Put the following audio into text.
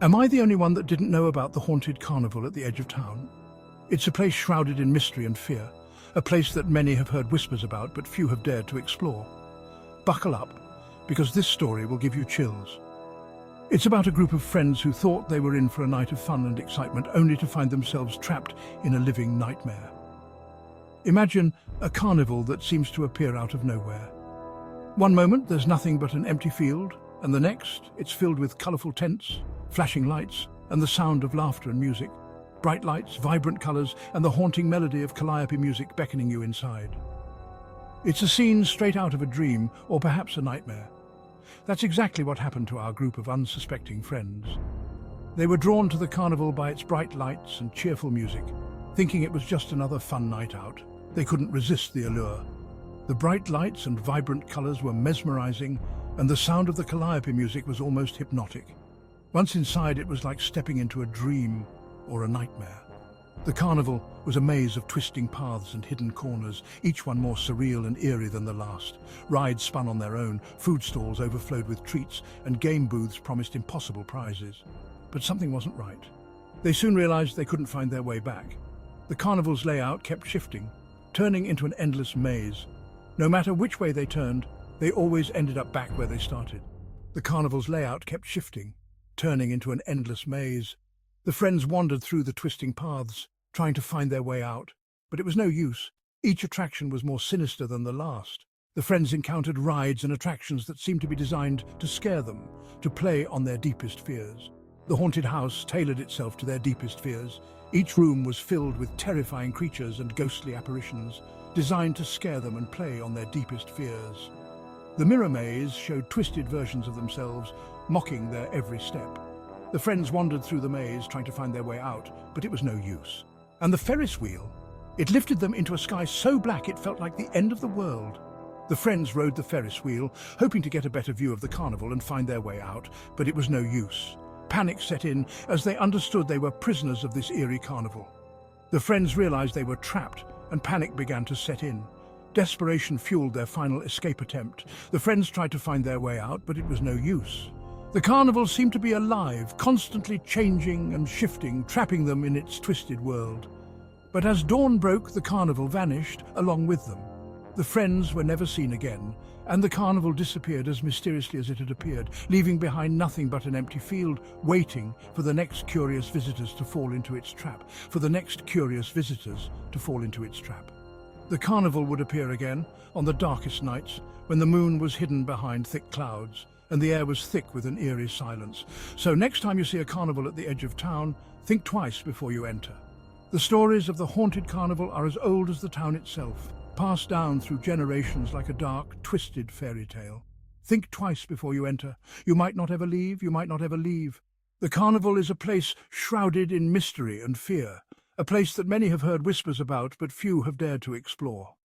Am I the only one that didn't know about the haunted carnival at the edge of town? It's a place shrouded in mystery and fear, a place that many have heard whispers about but few have dared to explore. Buckle up, because this story will give you chills. It's about a group of friends who thought they were in for a night of fun and excitement, only to find themselves trapped in a living nightmare. Imagine a carnival that seems to appear out of nowhere. One moment there's nothing but an empty field, and the next it's filled with colourful tents, flashing lights, and the sound of laughter and music. Bright lights, vibrant colours, and the haunting melody of calliope music beckoning you inside. It's a scene straight out of a dream, or perhaps a nightmare. That's exactly what happened to our group of unsuspecting friends. They were drawn to the carnival by its bright lights and cheerful music, thinking it was just another fun night out. They couldn't resist the allure. The bright lights and vibrant colours were mesmerizing, and the sound of the calliope music was almost hypnotic. Once inside, it was like stepping into a dream or a nightmare. The carnival was a maze of twisting paths and hidden corners, each one more surreal and eerie than the last. Rides spun on their own, food stalls overflowed with treats, and game booths promised impossible prizes. But something wasn't right. They soon realized they couldn't find their way back. The carnival's layout kept shifting, turning into an endless maze. No matter which way they turned, they always ended up back where they started. The carnival's layout kept shifting, turning into an endless maze. The friends wandered through the twisting paths, trying to find their way out, but it was no use. Each attraction was more sinister than the last. The friends encountered rides and attractions that seemed to be designed to scare them, to play on their deepest fears. The haunted house tailored itself to their deepest fears. Each room was filled with terrifying creatures and ghostly apparitions, designed to scare them and play on their deepest fears. The mirror maze showed twisted versions of themselves, mocking their every step. The friends wandered through the maze, trying to find their way out, but it was no use. And the Ferris wheel, it lifted them into a sky so black it felt like the end of the world. The friends rode the Ferris wheel, hoping to get a better view of the carnival and find their way out, but it was no use. Panic set in as they understood they were prisoners of this eerie carnival. The friends realized they were trapped, and panic began to set in. Desperation fueled their final escape attempt. The friends tried to find their way out, but it was no use. The carnival seemed to be alive, constantly changing and shifting, trapping them in its twisted world. But as dawn broke, the carnival vanished along with them. The friends were never seen again, and the carnival disappeared as mysteriously as it had appeared, leaving behind nothing but an empty field, waiting for the next curious visitors to fall into its trap, The carnival would appear again on the darkest nights, when the moon was hidden behind thick clouds, and the air was thick with an eerie silence. So next time you see a carnival at the edge of town, think twice before you enter. The stories of the haunted carnival are as old as the town itself, passed down through generations like a dark, twisted fairy tale. Think twice before you enter. You might not ever leave, you might not ever leave. The carnival is a place shrouded in mystery and fear, a place that many have heard whispers about but few have dared to explore.